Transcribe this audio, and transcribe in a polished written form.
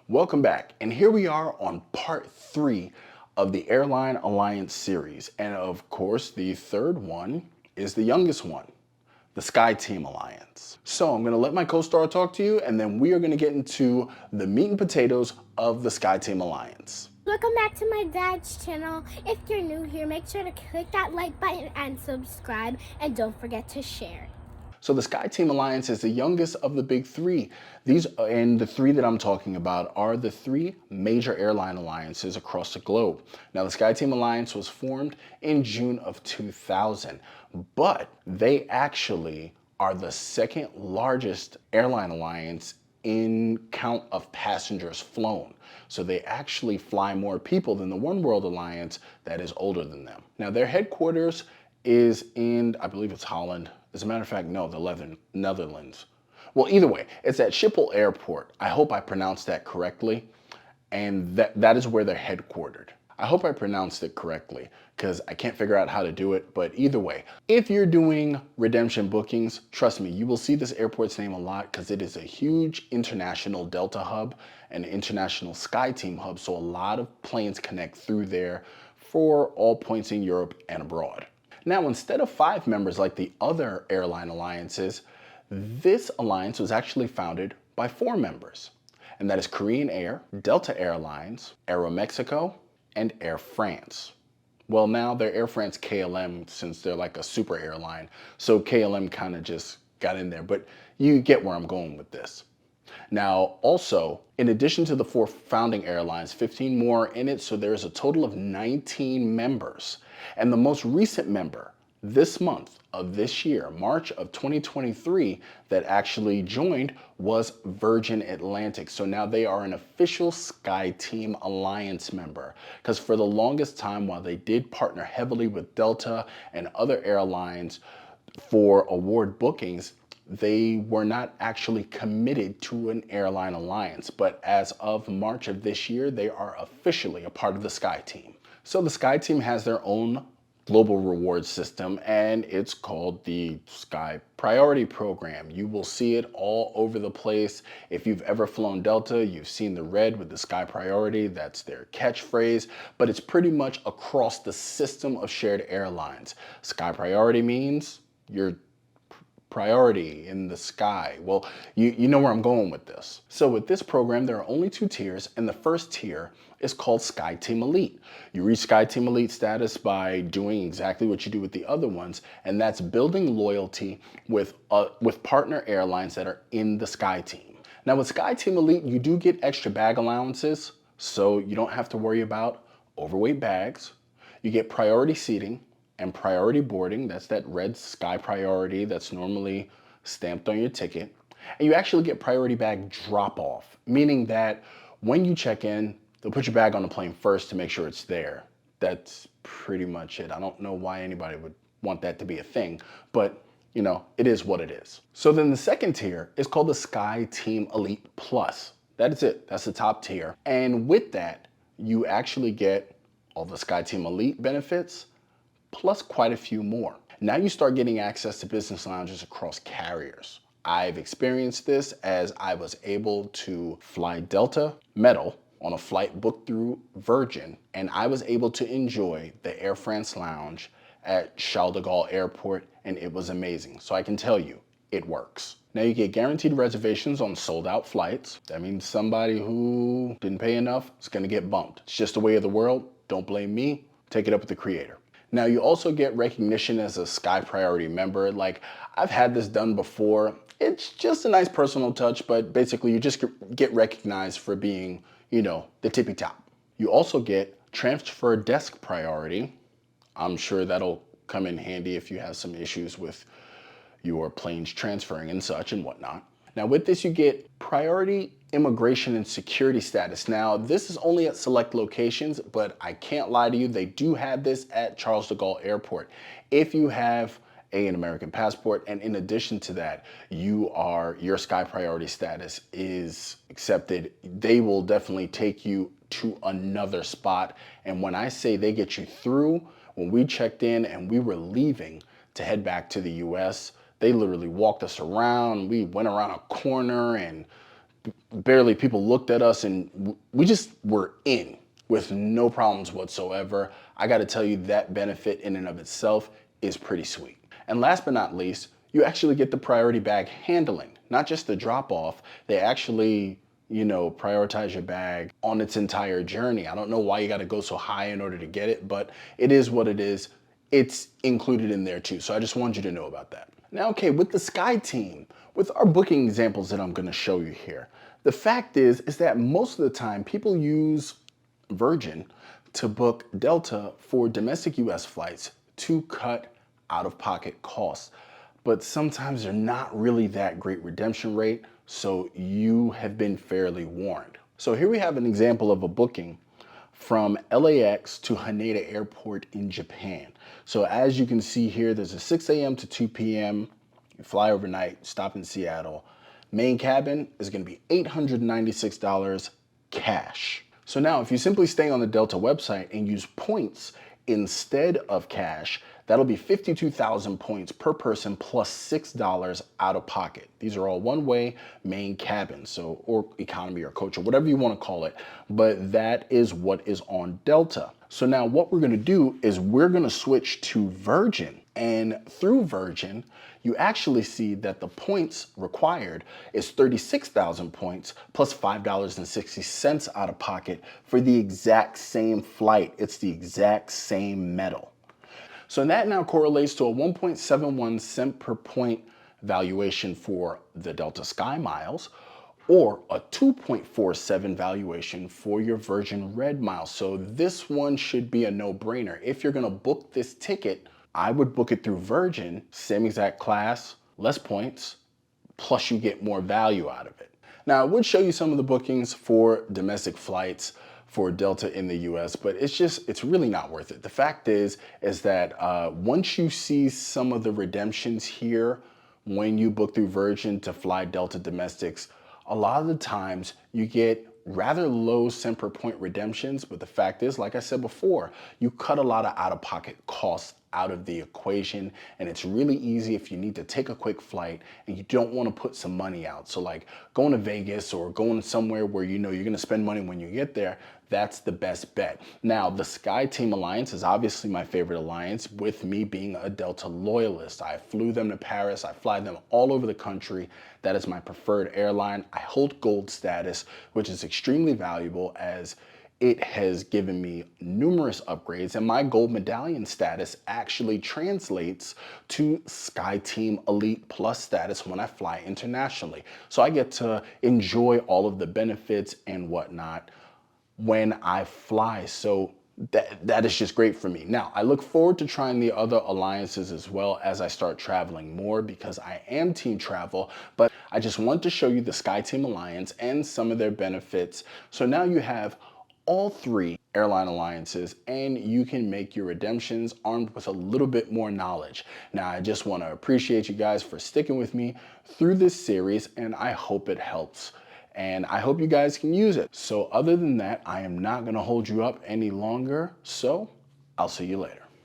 Welcome back, and here we are on part 3 of the Airline Alliance series. And of course, the third one is the youngest one, the SkyTeam Alliance. So I'm going to let my co-star talk to you, and then we are going to get into the meat and potatoes of the SkyTeam Alliance. Welcome back to my dad's channel. If you're new here, make sure to click that like button and subscribe, and don't forget to share. So the SkyTeam Alliance is the youngest of the big three. And the three that I'm talking about are the three major airline alliances across the globe. Now the SkyTeam Alliance was formed in June of 2000, but they actually are the second largest airline alliance in count of passengers flown. So they actually fly more people than the One World Alliance that is older than them. Now their headquarters is in, I believe it's Holland. As a matter of fact, no, the Netherlands. Well, either way, it's at Schiphol Airport. I hope I pronounced that correctly. And that is where they're headquartered. I hope I pronounced it correctly because I can't figure out how to do it. But either way, if you're doing redemption bookings, trust me, you will see this airport's name a lot because it is a huge international Delta hub and international SkyTeam hub. So a lot of planes connect through there for all points in Europe and abroad. Now, instead of 5 members like the other airline alliances, this alliance was actually founded by 4 members, and that is Korean Air, Delta Airlines, Aeromexico, and Air France. Well, now they're Air France KLM since they're like a super airline, so KLM kind of just got in there, but you get where I'm going with this. Now, also, in addition to the 4 founding airlines, 15 more in it, so there's a total of 19 members. And the most recent member this month of this year, March of 2023, that actually joined was Virgin Atlantic. So now they are an official SkyTeam Alliance member. Because for the longest time, while they did partner heavily with Delta and other airlines for award bookings, they were not actually committed to an airline alliance. But as of March of this year, they are officially a part of the SkyTeam. So the SkyTeam has their own global reward system, and it's called the Sky Priority Program. You will see it all over the place. If you've ever flown Delta, you've seen the red with the Sky Priority. That's their catchphrase, but it's pretty much across the system of shared airlines. Sky Priority means you're priority in the sky. Well, you know where I'm going with this. So with this program, there are only 2 tiers, and the first tier is called SkyTeam Elite. You reach SkyTeam Elite status by doing exactly what you do with the other ones, and that's building loyalty with partner airlines that are in the SkyTeam. Now with SkyTeam Elite, you do get extra bag allowances, so you don't have to worry about overweight bags. You get priority seating and priority boarding. That's that red Sky Priority that's normally stamped on your ticket. And you actually get priority bag drop off, meaning that when you check in, they'll put your bag on the plane first to make sure it's there. That's pretty much it. I don't know why anybody would want that to be a thing, but you know, it is what it is. So then the second tier is called the SkyTeam Elite Plus. That is it. That's the top tier. And with that, you actually get all the SkyTeam Elite benefits, plus quite a few more. Now you start getting access to business lounges across carriers. I've experienced this as I was able to fly Delta Metal on a flight booked through Virgin, and I was able to enjoy the Air France lounge at Charles de Gaulle Airport, and it was amazing. So I can tell you, it works. Now you get guaranteed reservations on sold out flights. That means somebody who didn't pay enough is gonna get bumped. It's just the way of the world. Don't blame me. Take it up with the creator. Now you also get recognition as a Sky Priority member. Like, I've had this done before. It's just a nice personal touch, but basically you just get recognized for being, you know, the tippy top. You also get transfer desk priority. I'm sure that'll come in handy if you have some issues with your planes transferring and such and whatnot. Now with this, you get priority immigration and security status. Now this is only at select locations, but I can't lie to you, they do have this at Charles de Gaulle Airport. If you have an American passport, and in addition to that, your Sky Priority status is accepted, they will definitely take you to another spot. And when I say they get you through, when we checked in and we were leaving to head back to the US, they literally walked us around. We went around a corner and barely people looked at us, and we just were in with no problems whatsoever. I got to tell you, that benefit in and of itself is pretty sweet. And last but not least, you actually get the priority bag handling, not just the drop off. They actually, prioritize your bag on its entire journey. I don't know why you got to go so high in order to get it, but it is what it is. It's included in there too. So I just wanted you to know about that. Now, okay, with the SkyTeam, with our booking examples that I'm going to show you here, the fact is that most of the time people use Virgin to book Delta for domestic US flights to cut out-of-pocket costs. But sometimes they're not really that great redemption rate, so you have been fairly warned. So here we have an example of a booking from LAX to Haneda Airport in Japan. So as you can see here, there's a 6 a.m. to 2 p.m. You fly overnight, stop in Seattle. Main cabin is going to be $896 cash. So now if you simply stay on the Delta website and use points instead of cash, that'll be 52,000 points per person plus $6 out of pocket. These are all one-way main cabin, so or economy or coach or whatever you want to call it, but that is what is on Delta. So now what we're going to do is we're going to switch to Virgin, and through Virgin, you actually see that the points required is 36,000 points plus $5.60 out of pocket for the exact same flight. It's the exact same metal. So that now correlates to a 1.71 cent per point valuation for the Delta Sky Miles, or a 2.47 valuation for your Virgin Red Miles. So this one should be a no-brainer. If you're gonna book this ticket, I would book it through Virgin, same exact class, less points, plus you get more value out of it. Now, I would show you some of the bookings for domestic flights for Delta in the US, but it's really not worth it. The fact is that once you see some of the redemptions here, when you book through Virgin to fly Delta domestics, a lot of the times you get rather low cent per point redemptions, but the fact is, like I said before, you cut a lot of out-of-pocket costs out of the equation, and it's really easy if you need to take a quick flight and you don't want to put some money out. So like going to Vegas or going somewhere where you know you're going to spend money when you get there, that's the best bet. Now, the SkyTeam Alliance is obviously my favorite alliance, with me being a Delta loyalist. I flew them to Paris, I fly them all over the country. That is my preferred airline. I hold gold status, which is extremely valuable as it has given me numerous upgrades, and my gold medallion status actually translates to SkyTeam Elite Plus status when I fly internationally. So I get to enjoy all of the benefits and whatnot when I fly. So that is just great for me. Now, I look forward to trying the other alliances as well as I start traveling more, because I am team travel, but I just want to show you the SkyTeam Alliance and some of their benefits. So now you have all three airline alliances, and you can make your redemptions armed with a little bit more knowledge. Now, I just want to appreciate you guys for sticking with me through this series, and I hope it helps. And I hope you guys can use it. So other than that, I am not going to hold you up any longer. So I'll see you later.